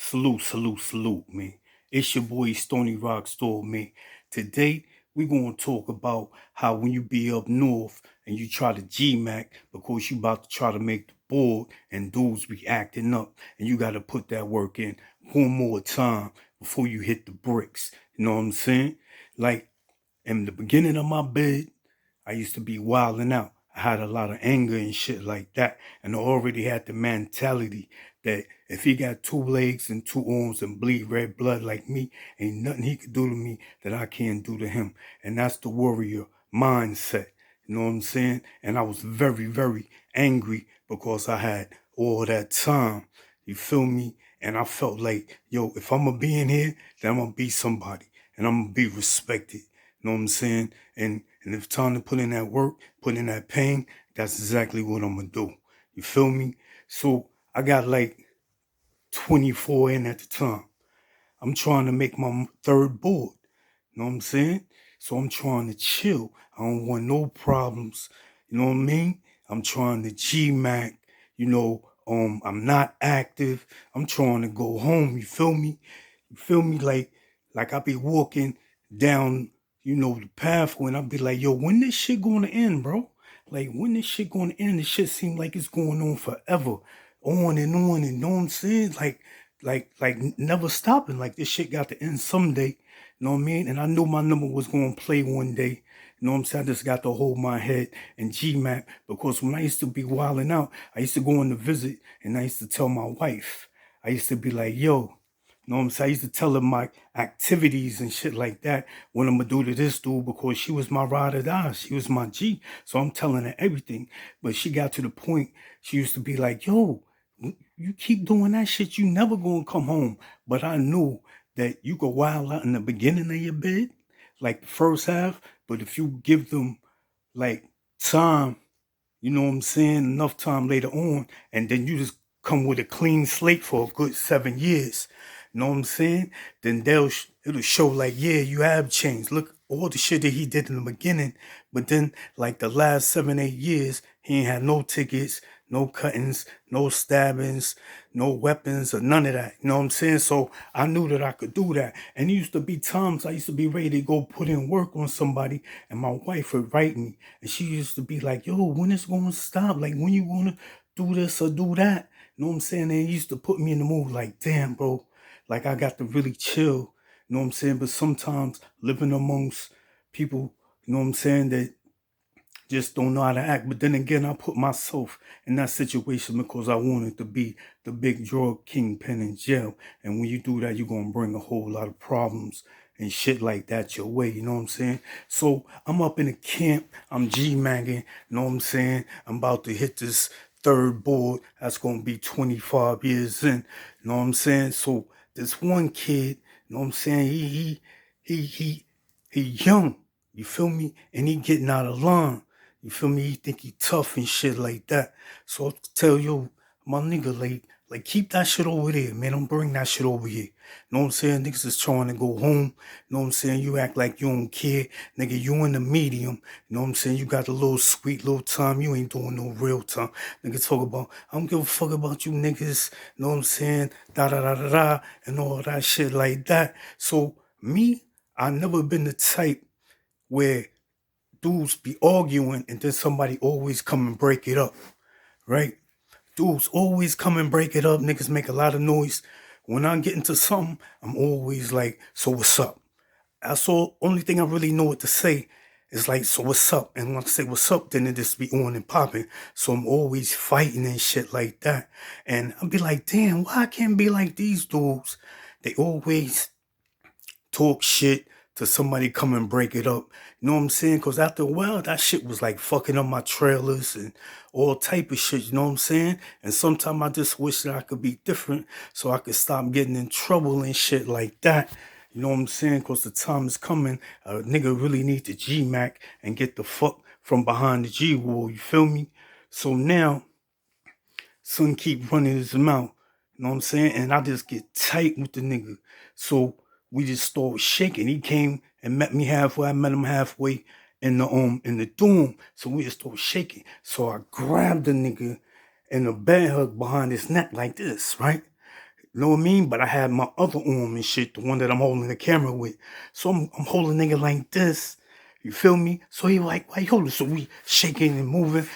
Salute, man. It's your boy Stony Rock Store, man. Today, we're going to talk about how when you be up north and you try to G-Mac because you about to try to make the board and dudes be acting up and you got to put that work in one more time before you hit the bricks. You know what I'm saying? Like, in the beginning of my bed, I used to be wilding out. I had a lot of anger and shit like that. And I already had the mentality that if he got two legs and two arms and bleed red blood like me, ain't nothing he could do to me that I can't do to him. And that's the warrior mindset. You know what I'm saying? And I was very, very angry because I had all that time. You feel me? And I felt like, yo, if I'm gonna be in here, then I'm gonna be somebody and I'm gonna be respected. You know what I'm saying? And if it's time to put in that work, put in that pain, that's exactly what I'm gonna do. You feel me? So I got like 24 in at the time. I'm trying to make my third board. You know what I'm saying? So I'm trying to chill. I don't want no problems. You know what I mean? I'm trying to G-Mac. I'm not active. I'm trying to go home. You feel me? You feel me? Like I be walking down, the pathway and I be like, yo, when this shit gonna end, bro? Like when this shit gonna end? This shit seem like it's going on forever. On and on, and you know what I'm saying? Like never stopping. Like this shit got to end someday. You know what I mean? And I knew my number was gonna play one day. You know what I'm saying? I just got to hold my head and G-Mac because when I used to be wilding out, I used to go on the visit and I used to tell my wife. I used to be like, yo, you know what I'm saying? I used to tell her my activities and shit like that, what I'm gonna do to this dude because she was my ride or die. She was my G. So I'm telling her everything. But she got to the point, she used to be like, yo, you keep doing that shit, you never gonna come home. But I knew that you could wild out in the beginning of your bed, like the first half, but if you give them like time, you know what I'm saying, enough time later on, and then you just come with a clean slate for a good 7 years, you know what I'm saying? Then it'll show like, yeah, you have changed. Look, all the shit that he did in the beginning, but then like the last 7, 8 years, he ain't had no tickets, no cuttings, no stabbings, no weapons, or none of that. You know what I'm saying? So I knew that I could do that. And it used to be times I used to be ready to go put in work on somebody, and my wife would write me, and she used to be like, yo, when is going to stop? Like, when you going to do this or do that? You know what I'm saying? And it used to put me in the mood like, damn, bro, like I got to really chill. You know what I'm saying? But sometimes living amongst people, you know what I'm saying, that just don't know how to act. But then again, I put myself in that situation because I wanted to be the big drug kingpin in jail. And when you do that, you're going to bring a whole lot of problems and shit like that your way. You know what I'm saying? So I'm up in the camp. I'm G-magging. You know what I'm saying? I'm about to hit this third board. That's going to be 25 years in. You know what I'm saying? So this one kid, you know what I'm saying? He young. You feel me? And he getting out of line. You feel me? He think he tough and shit like that. So I tell you, my nigga, like keep that shit over there, man. Don't bring that shit over here. You know what I'm saying? Niggas is trying to go home. You know what I'm saying? You act like you don't care. Nigga, you in the medium. You know what I'm saying? You got the little sweet little time. You ain't doing no real time. Nigga talk about, I don't give a fuck about you niggas. You know what I'm saying? Da da da da da. And all that shit like that. So me, I never been the type where dudes be arguing and then somebody always come and break it up, right? Dudes always come and break it up. Niggas make a lot of noise. When I get into something, I'm always like, so what's up? That's all. Only thing I really know what to say is like, so what's up? And when I say what's up, then it just be on and popping. So I'm always fighting and shit like that. And I'll be like, damn, why I can't be like these dudes? They always talk shit to somebody come and break it up. You know what I'm saying? Because after a while, that shit was like fucking up my trailers and all type of shit. You know what I'm saying? And sometimes I just wish that I could be different so I could stop getting in trouble and shit like that. You know what I'm saying? Because the time is coming. A nigga really need to G-Mac and get the fuck from behind the G-wall. You feel me? So now, son keep running his mouth. You know what I'm saying? And I just get tight with the nigga. So we just started shaking. He came and met me halfway. I met him halfway in the dorm. So we just started shaking. So I grabbed the nigga and a bear hug behind his neck like this, right? You know what I mean? But I had my other arm and shit, the one that I'm holding the camera with. So I'm holding nigga like this. You feel me? So he like, why you holding? So we shaking and moving.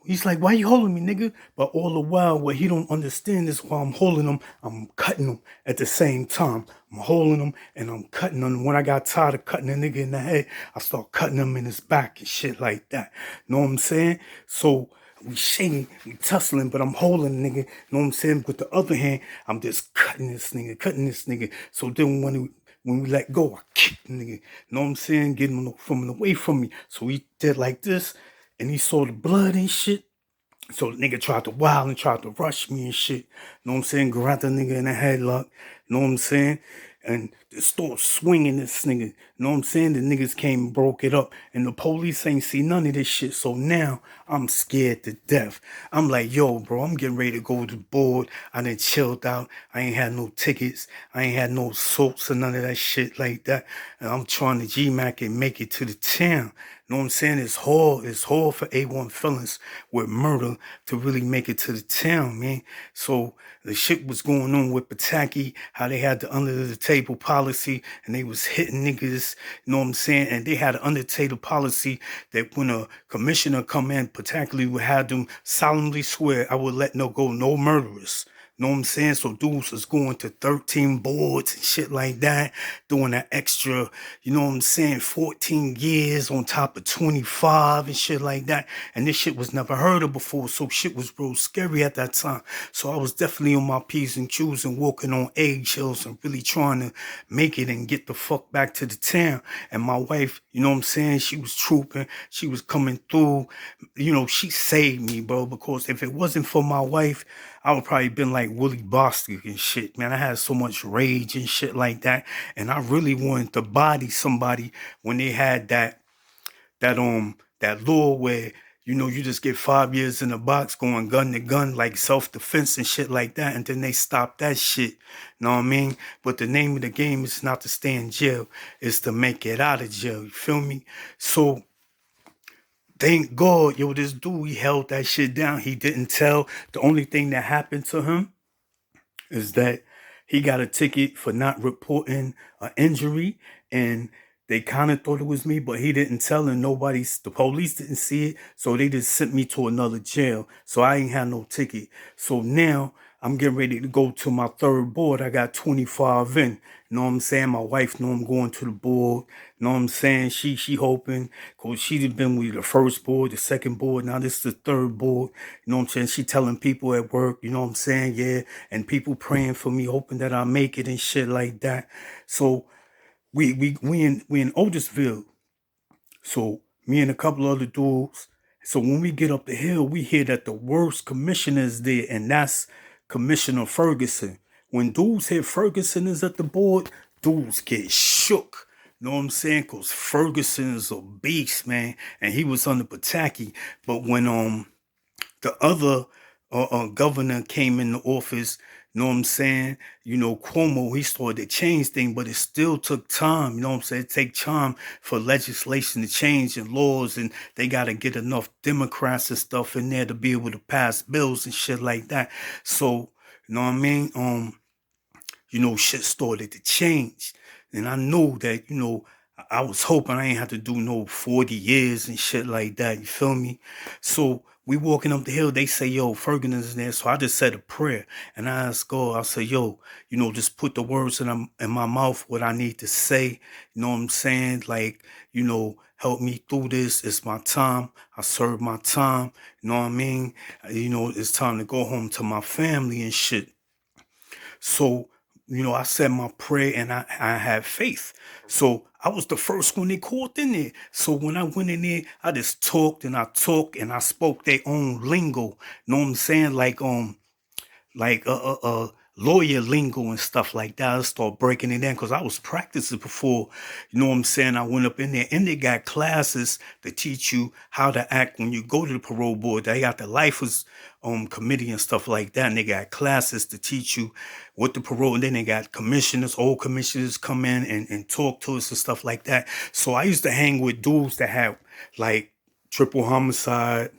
He's like, why you holding me, nigga? But all the while, what he don't understand is while I'm holding him, I'm cutting him at the same time. I'm holding him and I'm cutting him. When I got tired of cutting the nigga in the head, I start cutting him in his back and shit like that. Know what I'm saying? So we shaking, we tussling, but I'm holding the nigga. Know what I'm saying? With the other hand, I'm just cutting this nigga. So then when we let go, I kick the nigga. Know what I'm saying? Getting him from away from me. So he did like this, and he saw the blood and shit. So the nigga tried to wild and tried to rush me and shit. Know what I'm saying? Grab the nigga in the headlock. Know what I'm saying? And they start swinging this nigga. Know what I'm saying? The niggas came and broke it up. And the police ain't see none of this shit. So now I'm scared to death. I'm like, yo, bro, I'm getting ready to go to the board. I done chilled out. I ain't had no tickets. I ain't had no assaults or none of that shit like that. And I'm trying to GMAC and make it to the town. Know what I'm saying? It's hard for A1 felons with murder to really make it to the town, man. So the shit was going on with Pataki, how they had the under the table policy and they was hitting niggas, you know what I'm saying? And they had an under the table policy that when a commissioner come in, Pataki would have them solemnly swear, I would let no go no murderers. Know what I'm saying? So dudes was going to 13 boards and shit like that, doing that extra, you know what I'm saying, 14 years on top of 25 and shit like that. And this shit was never heard of before, so shit was real scary at that time. So I was definitely on my P's and Q's and walking on eggshells and really trying to make it and get the fuck back to the town. And my wife, you know what I'm saying, she was trooping, she was coming through, you know, she saved me, bro, because if it wasn't for my wife, I would probably been like Willie Bostic and shit, man. I had so much rage and shit like that. And I really wanted to body somebody when they had that law where, you know, you just get 5 years in a box going gun to gun, like self-defense and shit like that. And then they stopped that shit. Know what I mean? But the name of the game is not to stay in jail. It's to make it out of jail. You feel me? So thank God, yo, this dude, he held that shit down. He didn't tell. The only thing that happened to him is that he got a ticket for not reporting an injury, and they kind of thought it was me, but he didn't tell, and the police didn't see it, so they just sent me to another jail. So I ain't had no ticket. So now I'm getting ready to go to my third board. I got 25 in. You know what I'm saying? My wife know I'm going to the board. You know what I'm saying? She hoping, because she'd been with the first board, the second board. Now this is the third board. You know what I'm saying? She telling people at work, you know what I'm saying? Yeah. And people praying for me, hoping that I make it and shit like that. So we in Otisville. So me and a couple other dudes. So when we get up the hill, we hear that the worst commissioner is there, and that's Commissioner Ferguson. When dudes hear Ferguson is at the board, dudes get shook. Know what I'm saying? Cause Ferguson is a beast, man, and he was under Pataki. But when the other governor came into office, you know what I'm saying? You know, Cuomo, he started to change things, but it still took time. You know what I'm saying? It take time for legislation to change and laws, and they got to get enough Democrats and stuff in there to be able to pass bills and shit like that. So, you know what I mean? You know, shit started to change. And I know that, you know, I was hoping I ain't have to do no 40 years and shit like that. You feel me? So we walking up the hill, they say, yo, Ferguson's there. So I just said a prayer and I asked God, I said, yo, you know, just put the words in my mouth, what I need to say. You know what I'm saying? Like, you know, help me through this. It's my time. I served my time. You know what I mean? You know, it's time to go home to my family and shit. So, you know, I said my prayer and I had faith. So I was the first one they called in there. So when I went in there, I just talked and I spoke their own lingo. Know what I'm saying? Like lawyer lingo and stuff like that. I start breaking it down because I was practicing before, you know what I'm saying? I went up in there and they got classes to teach you how to act when you go to the parole board. They got the lifers committee and stuff like that, and they got classes to teach you what the parole, and then they got commissioners, old commissioners come in and talk to us and stuff like that. So I used to hang with dudes that had like triple homicide,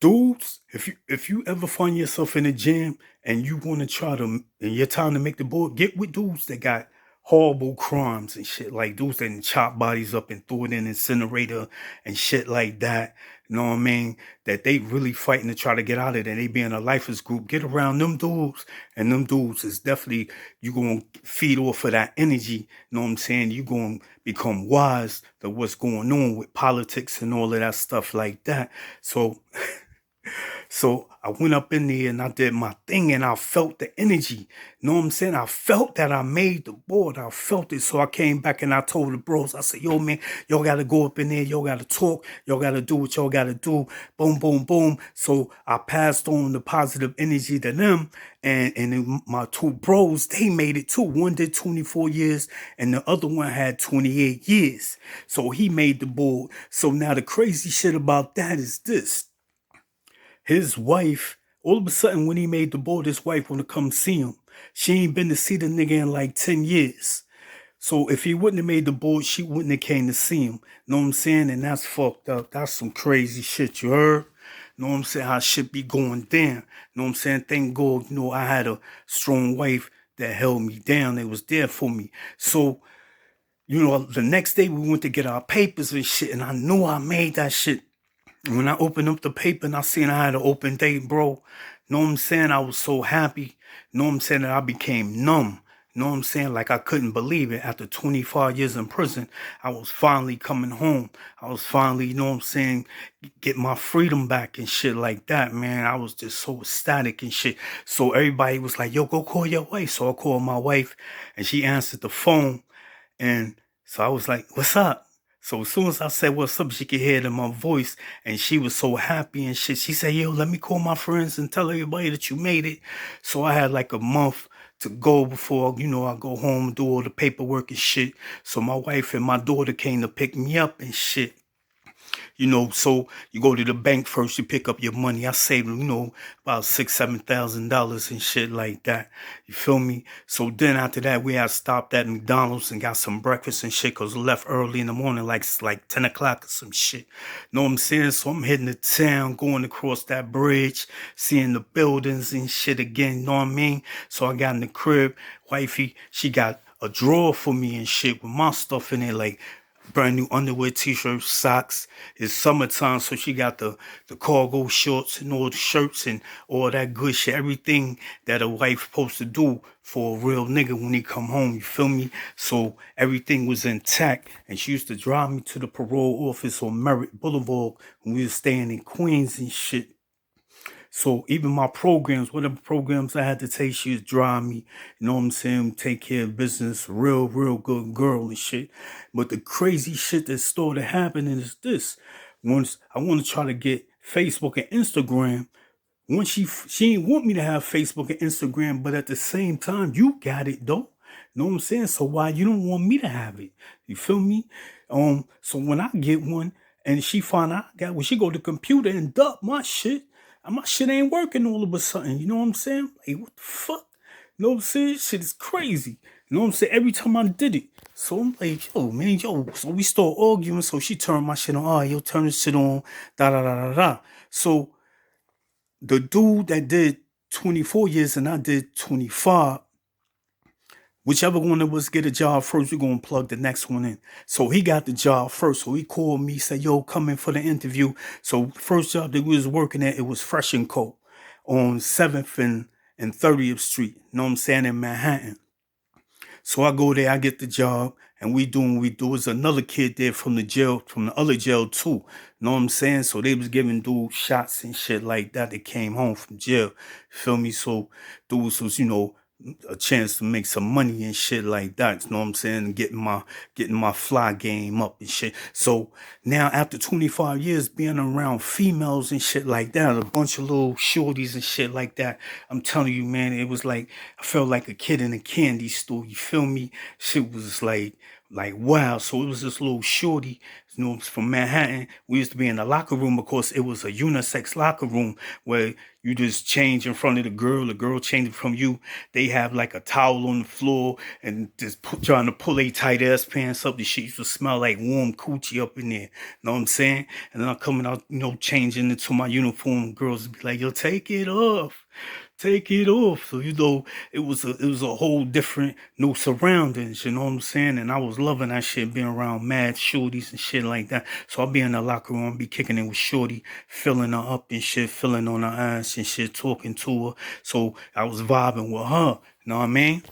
Dudes, if you ever find yourself in a gym and you want to try to, and your time to make the board, get with dudes that got horrible crimes and shit, like dudes that chop bodies up and throw it in an incinerator and shit like that. You know what I mean? That they really fighting to try to get out of there. They be in a lifers group. Get around them dudes, and them dudes is definitely, you gonna feed off of that energy. You know what I'm saying? You gonna become wise to what's going on with politics and all of that stuff like that. So So I went up in there and I did my thing and I felt the energy. Know what I'm saying? I felt that I made the board. I felt it. So I came back and I told the bros, I said, yo, man, y'all got to go up in there. Y'all got to talk. Y'all got to do what y'all got to do. Boom, boom, boom. So I passed on the positive energy to them. And then my two bros, they made it too. One did 24 years and the other one had 28 years. So he made the board. So now the crazy shit about that is this. His wife, all of a sudden when he made the board, his wife want to come see him. She ain't been to see the nigga in like 10 years. So if he wouldn't have made the board, she wouldn't have came to see him. Know what I'm saying? And that's fucked up. That's some crazy shit, you heard? Know what I'm saying? How shit be going down. Know what I'm saying? Thank God, I had a strong wife that held me down. They was there for me. So, the next day we went to get our papers and shit, and I knew I made that shit. When I opened up the paper and I seen I had an open date, bro, know what I'm saying? I was so happy. Know what I'm saying? That I became numb. Know what I'm saying? Like I couldn't believe it. After 25 years in prison, I was finally coming home. I was finally, you know what I'm saying, get my freedom back and shit like that, man. I was just so ecstatic and shit. So everybody was like, yo, go call your wife. So I called my wife and she answered the phone. And so I was like, what's up? So as soon as I said what's up, she could hear it in my voice. And she was so happy and shit. She said, yo, let me call my friends and tell everybody that you made it. So I had like a month to go before, I go home and do all the paperwork and shit. So my wife and my daughter came to pick me up and shit. So you go to the bank first, you pick up your money. I saved, about $6,000-$7,000 and shit like that. You feel me? So then after that, we had stopped at McDonald's and got some breakfast and shit, cause we left early in the morning, like 10 o'clock or some shit. Know what I'm saying? So I'm heading to town, going across that bridge, seeing the buildings and shit again. You know what I mean? So I got in the crib. Wifey, she got a drawer for me and shit with my stuff in it, like brand new underwear, t-shirts, socks. It's summertime, so she got the cargo shorts and all the shirts and all that good shit. Everything that a wife supposed to do for a real nigga when he come home, you feel me? So everything was intact. And she used to drive me to the parole office on Merritt Boulevard when we was staying in Queens and shit. So even my programs, whatever programs I had to take, she would drive me, you know what I'm saying, take care of business, real good girl and shit. But the crazy shit that started happening is this. Once I want to try to get Facebook and Instagram, once she didn't want me to have Facebook and Instagram, but at the same time, you got it though. You know what I'm saying? So why you don't want me to have it? You feel me? So when I get one and she find out I got, when she go to the computer and dump my shit ain't working all of a sudden. You know what I'm saying? Like, what the fuck? You know what I'm saying? Shit is crazy. You know what I'm saying? Every time I did it. So I'm like, yo, man, yo. So we start arguing. So she turned my shit on. All right, yo, turn this shit on. Da da da da da. So the dude that did 24 years and I did 25, whichever one of us get a job first, we're going to plug the next one in. So he got the job first. So he called me, said, yo, come in for the interview. So first job that we was working at, it was Fresh and Co. on 7th and 30th Street. You know what I'm saying? In Manhattan. So I go there, I get the job, and we do what we do. There's another kid there from the jail, from the other jail too. Know what I'm saying? So they was giving dudes shots and shit like that. They came home from jail. Feel me? So dudes was, a chance to make some money and shit like that. You know what I'm saying? Getting my fly game up and shit. So now after 25 years being around females and shit like that, a bunch of little shorties and shit like that, I'm telling you, man, it was like I felt like a kid in a candy store. You feel me? Shit was like like wow. So it was this little shorty, from Manhattan. We used to be in the locker room because it was a unisex locker room where you just change in front of the girl changing from you. They have like a towel on the floor and just trying to pull a tight ass pants up. The shit used to smell like warm coochie up in there. Know what I'm saying? And then I'm coming out, changing into my uniform. Girls would be like, yo, take it off. Take it off. So it was a whole different new surroundings, you know what I'm saying? And I was loving that shit, being around mad shorties and shit like that. So I'll be in the locker room, be kicking it with shorty, filling her up and shit, filling on her ass and shit, talking to her. So I was vibing with her, you know what I mean?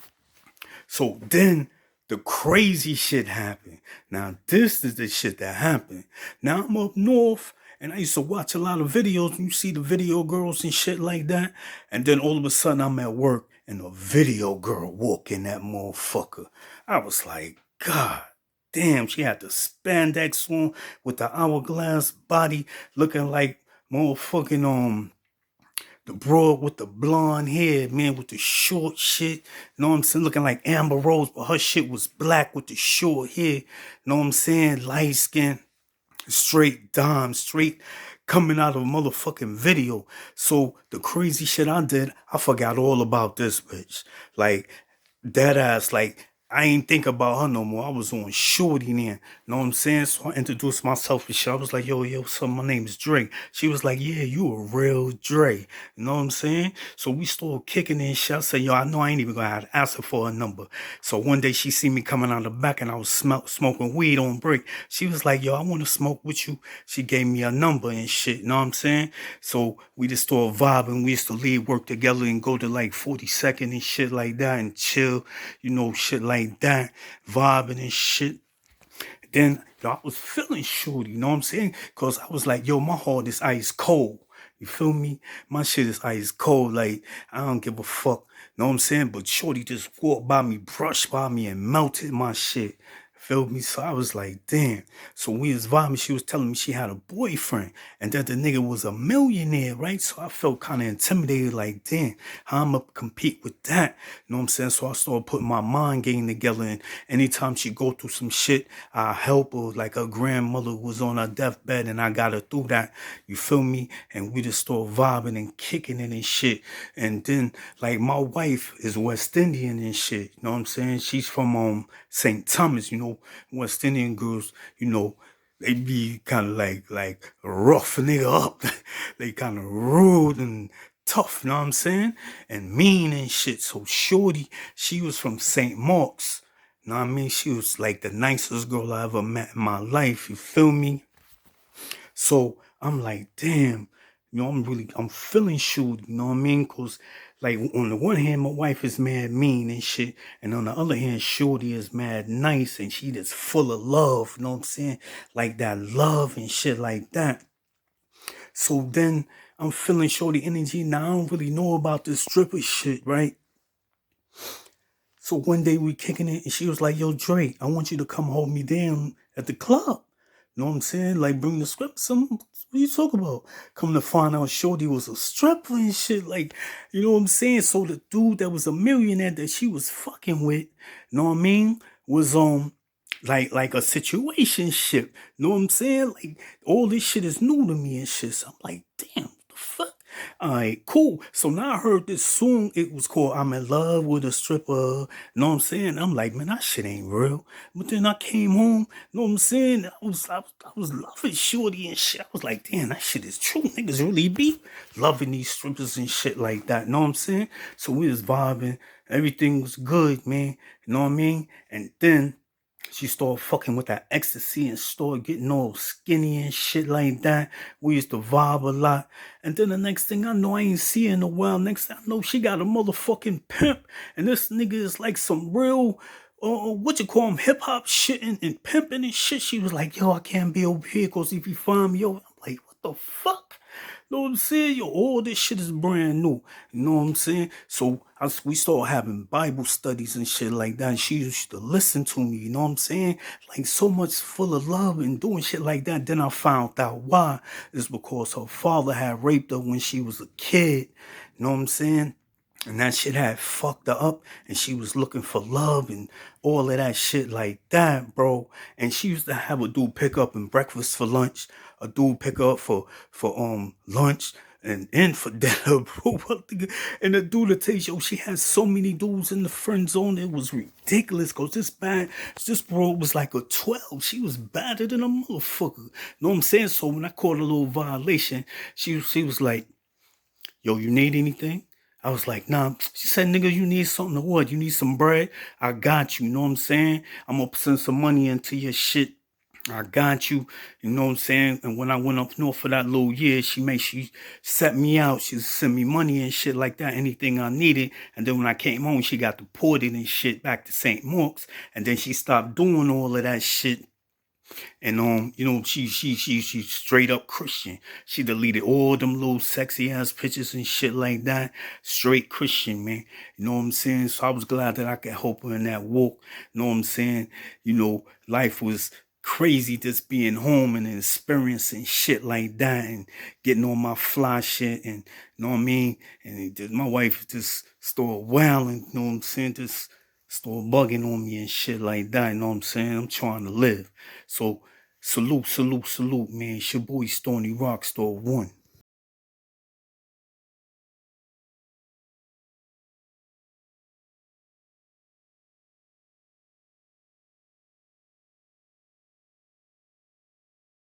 So then the crazy shit happened. Now this is the shit that happened. Now I'm up north and I used to watch a lot of videos. You see the video girls and shit like that. And then all of a sudden I'm at work and a video girl walk in that motherfucker. I was like, God damn, she had the spandex on with the hourglass body looking like motherfucking the broad with the blonde hair, man, with the short shit. Know what I'm saying? Looking like Amber Rose, but her shit was black with the short hair. Know what I'm saying? Light skin, straight dime, straight coming out of a motherfucking video. So the crazy shit I did, I forgot all about this bitch. Like, that ass, like, I ain't think about her no more. I was on shorty then. Know what I'm saying? So I introduced myself and shit. I was like, yo, so my name is Dre. She was like, yeah, you a real Dre. You know what I'm saying? So we started kicking in shit. I said, yo, I know I ain't even gonna have to ask her for a number. So one day she see me coming out the back and I was smoking weed on break. She was like, yo, I want to smoke with you. She gave me a number and shit. You know what I'm saying? So we just started vibing. We used to leave work together and go to like 42nd and shit like that and chill, shit like that, vibing and shit. Then I was feeling shorty, you know what I'm saying? Because I was like, yo, my heart is ice cold. You feel me? My shit is ice cold. Like, I don't give a fuck. Know what I'm saying? But shorty just walked by me, brushed by me, and melted my shit. Feel me? So I was like, damn. So we was vibing. She was telling me she had a boyfriend and that the nigga was a millionaire, right? So I felt kind of intimidated, like, damn, how I'm gonna compete with that? You know what I'm saying? So I started putting my mind game together, and anytime she go through some shit, I help her. Like her grandmother was on her deathbed and I got her through that. You feel me? And we just started vibing and kicking it and shit. And then, like, my wife is West Indian and shit. You know what I'm saying? She's from St. Thomas, West Indian girls, they be kind of like rough nigga up. They kind of rude and tough, you know what I'm saying? And mean and shit. So shorty, she was from St. Mark's. You know what I mean? She was like the nicest girl I ever met in my life. You feel me? So I'm like, damn, I'm feeling short, you know what I mean? Because, like, on the one hand, my wife is mad mean and shit. And on the other hand, shorty is mad nice and she just full of love, you know what I'm saying? Like that love and shit like that. So then I'm feeling shorty energy. Now I don't really know about this stripper shit, right? So one day we kicking it and she was like, yo, Dre, I want you to come hold me down at the club. You know what I'm saying? Like, bring the script. What you talk about? Come to find out Shorty was a stripper and shit. Like, you know what I'm saying? So the dude that was a millionaire that she was fucking with, you know what I mean? Was like a situationship. You know what I'm saying? Like, all this shit is new to me and shit. So I'm like, damn, what the fuck? All right, cool. So now I heard this song. It was called I'm in Love with a Stripper. You know what I'm saying? I'm like, man, that shit ain't real. But then I came home. You know what I'm saying? I was loving Shorty and shit. I was like, damn, that shit is true. Niggas really be loving these strippers and shit like that. You know what I'm saying? So we was vibing. Everything was good, man. You know what I mean? And then she started fucking with that ecstasy and started getting all skinny and shit like that. We used to vibe a lot. And then the next thing I know, I ain't see her in a while. Next thing I know, she got a motherfucking pimp. And this nigga is like some real, hip hop shit and pimping and shit. She was like, yo, I can't be over here because if you find me, yo, I'm like, what the fuck? You know what I'm saying? Yo, all this shit is brand new. You know what I'm saying? So we started having Bible studies and shit like that. And she used to listen to me, you know what I'm saying? Like, so much full of love and doing shit like that. Then I found out why. It's because her father had raped her when she was a kid. You know what I'm saying? And that shit had fucked her up, and she was looking for love and all of that shit like that, bro. And she used to have a dude pick up and breakfast for lunch, a dude pick up for lunch and for dinner, bro. And the dude that tells you she had so many dudes in the friend zone, it was ridiculous. Cause this bro was like a 12. She was badder than a motherfucker. Know what I'm saying? So when I caught a little violation, she was like, yo, you need anything? I was like, nah. She said, nigga, you need something to what? You need some bread? I got you. You know what I'm saying? I'm gonna send some money into your shit. I got you. You know what I'm saying? And when I went up north for that little year, she set me out. She sent me money and shit like that, anything I needed. And then when I came home, she got deported and shit back to St. Mark's. And then she stopped doing all of that shit. And you know, she's straight up Christian. She deleted all them little sexy ass pictures and shit like that. Straight Christian, man. You know what I'm saying? So I was glad that I could help her in that walk. You know what I'm saying? You know, life was crazy just being home and experiencing shit like that and getting on my fly shit and you know what I mean? And my wife just started wailing, you know what I'm saying? Just start bugging on me and shit like that, you know what I'm saying? I'm trying to live. So salute, man. It's your boy Stony Rockstar 1.